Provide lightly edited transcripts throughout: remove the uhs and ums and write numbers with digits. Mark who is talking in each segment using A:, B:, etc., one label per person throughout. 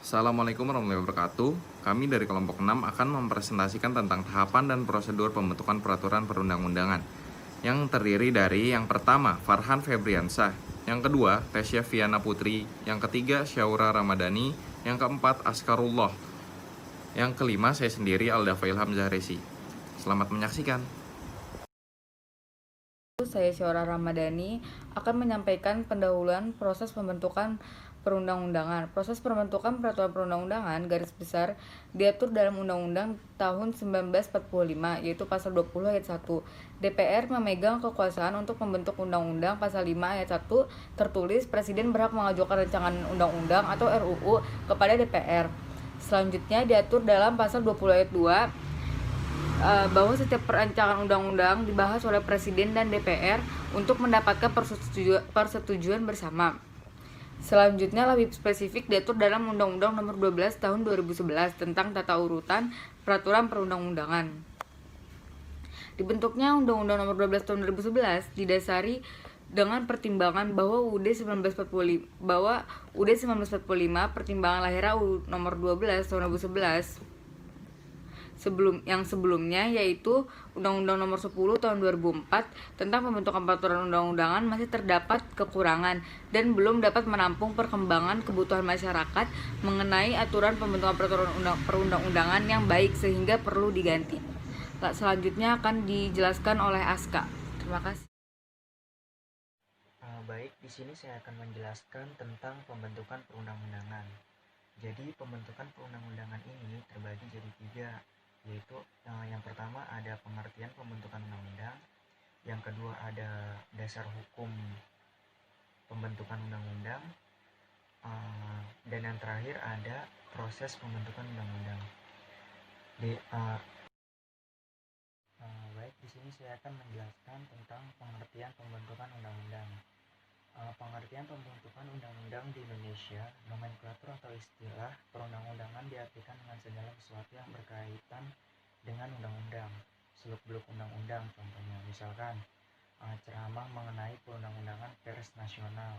A: Assalamualaikum warahmatullahi wabarakatuh. Kami dari kelompok 6 akan mempresentasikan tentang tahapan dan prosedur pembentukan peraturan perundang-undangan yang terdiri dari yang pertama, Farhan Febriansah, yang kedua, Tesya Viana Putri, yang ketiga, Syaura Ramadhani, yang keempat, Askarullah, yang kelima, saya sendiri, Aldafa Ilham Zahresi. Selamat menyaksikan.
B: Saya Syaura Ramadhani akan menyampaikan pendahuluan proses pembentukan perundang-undangan. Proses pembentukan peraturan perundang-undangan garis besar diatur dalam Undang-Undang tahun 1945 yaitu pasal 20 ayat 1. DPR memegang kekuasaan untuk membentuk undang-undang. Pasal 5 ayat 1 tertulis Presiden berhak mengajukan rancangan undang-undang atau RUU kepada DPR. Selanjutnya diatur dalam pasal 20 ayat 2 bahwa setiap perancangan undang-undang dibahas oleh Presiden dan DPR untuk mendapatkan persetujuan bersama. Selanjutnya lebih spesifik diatur dalam Undang-Undang Nomor 12 Tahun 2011 tentang tata urutan peraturan perundang-undangan. Dibentuknya Undang-Undang Nomor 12 Tahun 2011 didasari dengan pertimbangan bahwa UUD 1945 pertimbangan lahirnya Nomor 12 Tahun 2011 sebelumnya yaitu Undang-Undang Nomor 10 Tahun 2004 tentang pembentukan peraturan undang-undangan masih terdapat kekurangan dan belum dapat menampung perkembangan kebutuhan masyarakat mengenai aturan pembentukan peraturan perundang-undangan yang baik sehingga perlu diganti. Selanjutnya akan dijelaskan oleh Aska. Terima kasih.
C: Baik, di sini saya akan menjelaskan tentang pembentukan perundang-undangan. Jadi pembentukan perundang-undangan ini terbagi jadi tiga, yaitu yang pertama ada pengertian pembentukan undang-undang, yang kedua ada dasar hukum pembentukan undang-undang, dan yang terakhir ada proses pembentukan undang-undang. Baik, di sini saya akan menjelaskan tentang pengertian pembentukan undang-undang. Pengertian pembentukan undang-undang di Indonesia, nomenklatur atau istilah perundang-undangan diartikan dengan segala sesuatu yang berkaitan dengan undang-undang, seluk-beluk undang-undang contohnya, misalkan ceramah mengenai perundang-undangan pers nasional.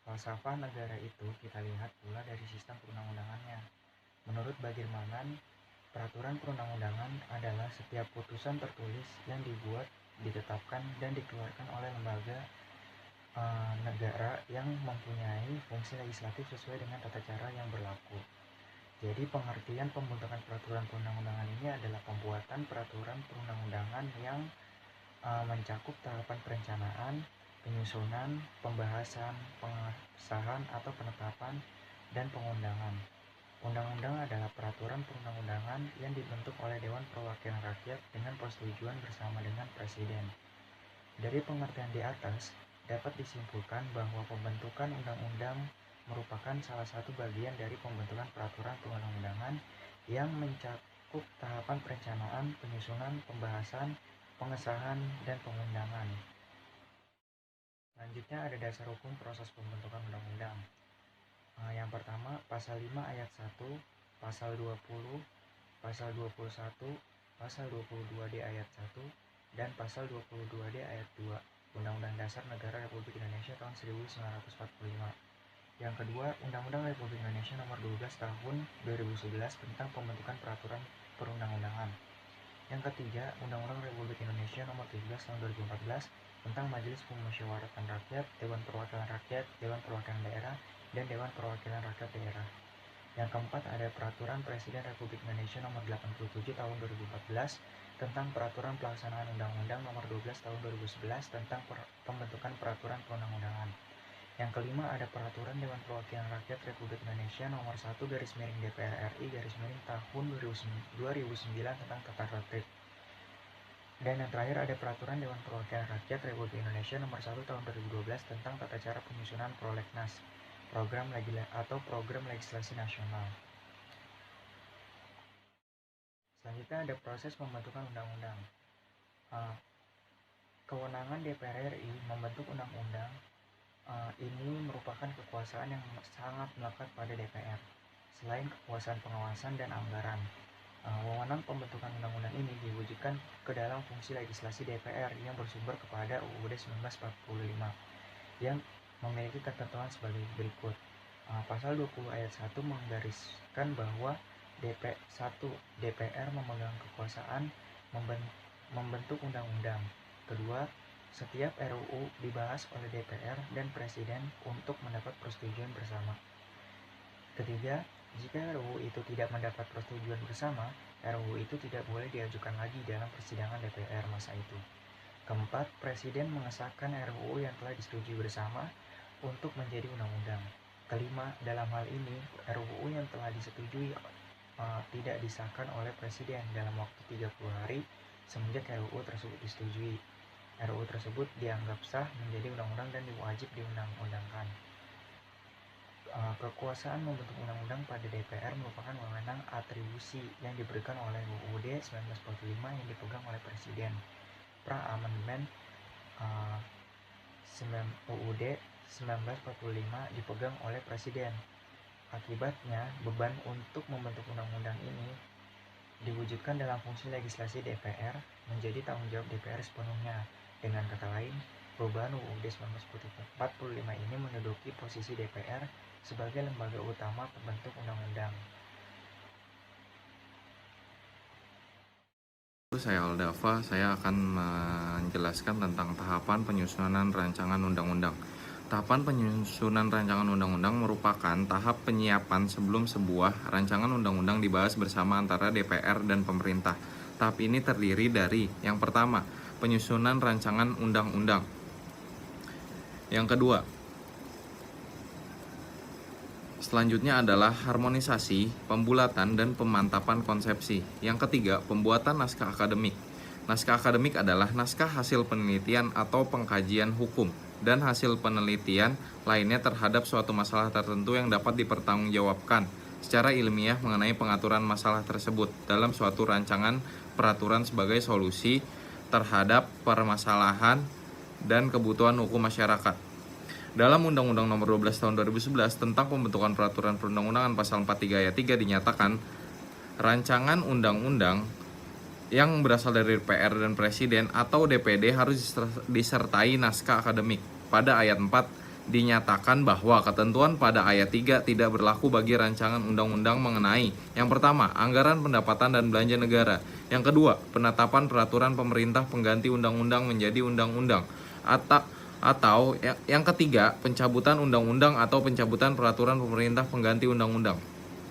C: Falsafah negara itu kita lihat pula dari sistem perundang-undangannya. Menurut Bagirmanan, peraturan perundang-undangan adalah setiap putusan tertulis yang dibuat, ditetapkan, dan dikeluarkan oleh lembaga negara yang mempunyai fungsi legislatif sesuai dengan tata cara yang berlaku. Jadi pengertian pembentukan peraturan perundang-undangan ini adalah pembuatan peraturan perundang-undangan yang mencakup tahapan perencanaan, penyusunan, pembahasan, pengesahan atau penetapan, dan pengundangan. Undang-undang adalah peraturan perundang-undangan yang dibentuk oleh Dewan Perwakilan Rakyat dengan persetujuan bersama dengan Presiden. Dari pengertian di atas, dapat disimpulkan bahwa pembentukan undang-undang merupakan salah satu bagian dari pembentukan peraturan perundang-undangan yang mencakup tahapan perencanaan, penyusunan, pembahasan, pengesahan, dan pengundangan. Selanjutnya ada dasar hukum proses pembentukan undang-undang. Yang pertama, pasal 5 ayat 1, pasal 20, pasal 21, pasal 22D ayat 1, dan pasal 22D ayat 2 Undang-Undang Dasar Negara Republik Indonesia tahun 1945. Yang kedua, Undang-Undang Republik Indonesia Nomor 12 Tahun 2011 tentang pembentukan peraturan perundang-undangan. Yang ketiga, Undang-Undang Republik Indonesia Nomor 17 Tahun 2014 tentang Majelis Pemusyawaratan Rakyat, Dewan Perwakilan Rakyat, Dewan Perwakilan Daerah, dan Dewan Perwakilan Rakyat Daerah. Yang keempat, ada Peraturan Presiden Republik Indonesia Nomor 87 Tahun 2014 tentang Peraturan Pelaksanaan Undang-Undang Nomor 12 Tahun 2011 tentang pembentukan peraturan perundang-undangan. Yang kelima, ada Peraturan Dewan Perwakilan Rakyat Republik Indonesia Nomor 1/DPR RI tahun 2009 tentang tata tertib. Dan yang terakhir ada Peraturan Dewan Perwakilan Rakyat Republik Indonesia Nomor 1 Tahun 2012 tentang tata cara penyusunan prolegnas, program legislasi nasional. Selanjutnya ada proses pembentukan undang-undang. Kewenangan DPR RI membentuk undang-undang ini merupakan kekuasaan yang sangat melekat pada DPR. Selain kekuasaan pengawasan dan anggaran, wewenang pembentukan undang-undang ini diwujudkan ke dalam fungsi legislasi DPR yang bersumber kepada UUD 1945 yang memiliki ketentuan sebagai berikut. Pasal 20 ayat 1 menggariskan bahwa DPR memegang kekuasaan membentuk undang-undang. Kedua, setiap RUU dibahas oleh DPR dan Presiden untuk mendapat persetujuan bersama. Ketiga, jika RUU itu tidak mendapat persetujuan bersama, RUU itu tidak boleh diajukan lagi dalam persidangan DPR masa itu. Keempat, Presiden mengesahkan RUU yang telah disetujui bersama untuk menjadi undang-undang. Kelima, dalam hal ini, RUU yang telah disetujui tidak disahkan oleh Presiden dalam waktu 30 hari semenjak RUU tersebut disetujui. RUU tersebut dianggap sah menjadi undang-undang dan wajib diundang-undangkan. Kekuasaan membentuk undang-undang pada DPR merupakan wewenang atribusi yang diberikan oleh UUD 1945 yang dipegang oleh Presiden. Pra-Amendment UUD 1945 dipegang oleh Presiden. Akibatnya, beban untuk membentuk undang-undang ini diwujudkan dalam fungsi legislasi DPR menjadi tanggung jawab DPR sepenuhnya. Dengan kata lain, perubahan UUD 1945 ini menduduki posisi DPR sebagai lembaga utama pembentuk undang-undang.
A: Saya Aldafa, saya akan menjelaskan tentang tahapan penyusunan rancangan undang-undang. Tahapan penyusunan rancangan undang-undang merupakan tahap penyiapan sebelum sebuah rancangan undang-undang dibahas bersama antara DPR dan pemerintah. Tahap ini terdiri dari yang pertama, penyusunan rancangan undang-undang. Yang kedua, selanjutnya adalah harmonisasi, pembulatan, dan pemantapan konsepsi. Yang ketiga, pembuatan naskah akademik. Naskah akademik adalah naskah hasil penelitian atau pengkajian hukum dan hasil penelitian lainnya terhadap suatu masalah tertentu yang dapat dipertanggungjawabkan secara ilmiah mengenai pengaturan masalah tersebut dalam suatu rancangan peraturan sebagai solusi terhadap permasalahan dan kebutuhan hukum masyarakat. Dalam Undang-Undang Nomor 12 Tahun 2011 tentang pembentukan peraturan perundang-undangan pasal 43 ayat 3 dinyatakan rancangan undang-undang yang berasal dari DPR dan Presiden atau DPD harus disertai naskah akademik. Pada ayat 4 dinyatakan bahwa ketentuan pada ayat 3 tidak berlaku bagi rancangan undang-undang mengenai yang pertama, anggaran pendapatan dan belanja negara. Yang kedua, penetapan peraturan pemerintah pengganti undang-undang menjadi undang-undang. Atau yang ketiga, pencabutan undang-undang atau pencabutan peraturan pemerintah pengganti undang-undang.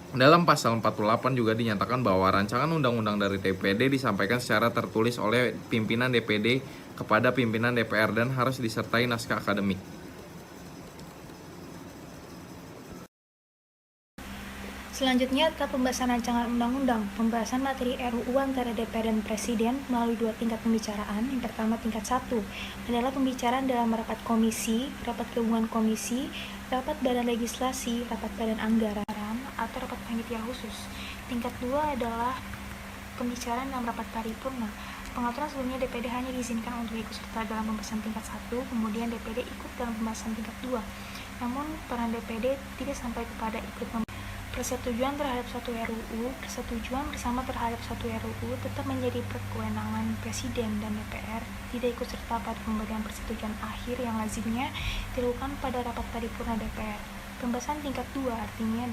A: Dalam pasal 48 juga dinyatakan bahwa rancangan undang-undang dari DPD disampaikan secara tertulis oleh pimpinan DPD kepada pimpinan DPR dan harus disertai naskah akademik.
D: Selanjutnya adalah pembahasan rancangan undang-undang. Pembahasan materi RUU antara DPR dan Presiden melalui dua tingkat pembicaraan. Yang pertama, tingkat 1 adalah pembicaraan dalam rapat komisi, rapat gabungan komisi, rapat badan legislasi, rapat badan anggaran, atau rapat panitia khusus. Tingkat 2 adalah pembicaraan dalam rapat paripurna. Pengaturan sebelumnya DPD hanya diizinkan untuk ikut serta dalam pembahasan tingkat 1, kemudian DPD ikut dalam pembahasan tingkat 2. Namun, peran DPD tidak sampai kepada ikut persetujuan terhadap suatu RUU. Persetujuan bersama terhadap suatu RUU tetap menjadi kewenangan Presiden dan DPR, tidak ikut serta pada pemberian persetujuan akhir yang lazimnya dilakukan pada rapat paripurna DPR. Pembahasan tingkat 2 artinya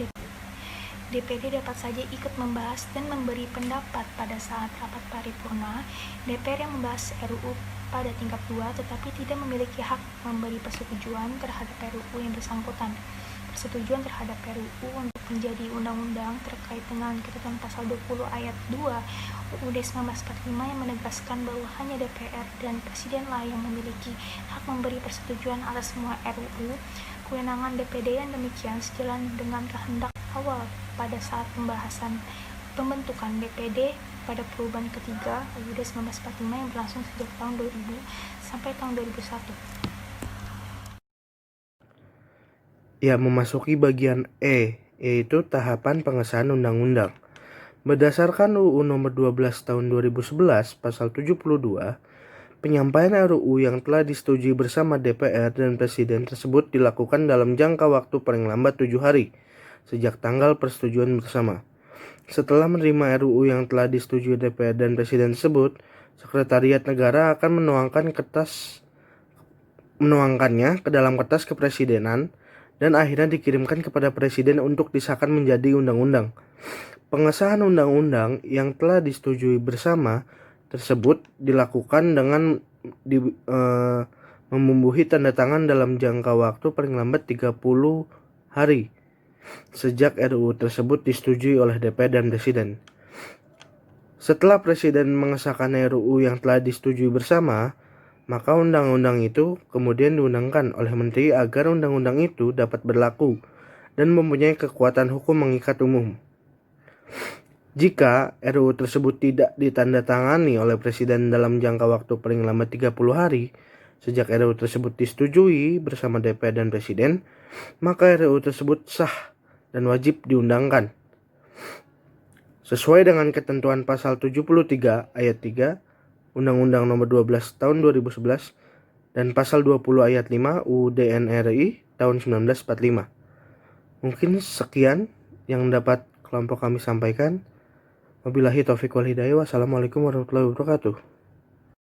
D: DPD dapat saja ikut membahas dan memberi pendapat pada saat rapat paripurna DPR yang membahas RUU pada tingkat 2, tetapi tidak memiliki hak memberi persetujuan terhadap RUU yang bersangkutan. Persetujuan terhadap RUU untuk menjadi undang-undang terkait dengan ketentuan pasal 20 ayat 2 UUD 1945 yang menegaskan bahwa hanya DPR dan Presidenlah yang memiliki hak memberi persetujuan atas semua RUU. Kewenangan DPD yang demikian sejalan dengan kehendak awal pada saat pembentukan DPD pada perubahan ketiga UUD 1945 yang berlangsung sejak tahun 2000 sampai tahun 2001.
E: Ya, memasuki bagian E, yaitu tahapan pengesahan undang-undang. Berdasarkan UU Nomor 12 Tahun 2011 Pasal 72, penyampaian RUU yang telah disetujui bersama DPR dan Presiden tersebut dilakukan dalam jangka waktu paling lambat 7 hari sejak tanggal persetujuan bersama. Setelah menerima RUU yang telah disetujui DPR dan Presiden tersebut, Sekretariat Negara akan menuangkannya ke dalam kertas kepresidenan dan akhirnya dikirimkan kepada Presiden untuk disahkan menjadi undang-undang. Pengesahan undang-undang yang telah disetujui bersama tersebut dilakukan dengan membubuhi tanda tangan dalam jangka waktu paling lambat 30 hari sejak RUU tersebut disetujui oleh DPR dan Presiden. Setelah Presiden mengesahkan RUU yang telah disetujui bersama, maka undang-undang itu kemudian diundangkan oleh Menteri agar undang-undang itu dapat berlaku dan mempunyai kekuatan hukum mengikat umum. Jika RUU tersebut tidak ditandatangani oleh Presiden dalam jangka waktu paling lambat 30 hari sejak RUU tersebut disetujui bersama DPR dan Presiden, maka RUU tersebut sah dan wajib diundangkan. Sesuai dengan ketentuan pasal 73 ayat 3 Undang-Undang Nomor 12 Tahun 2011 dan pasal 20 ayat 5 UUD NRI tahun 1945. Mungkin sekian yang dapat kelompok kami sampaikan. Wabillahi taufiq wal hidayah. Wassalamualaikum warahmatullahi wabarakatuh.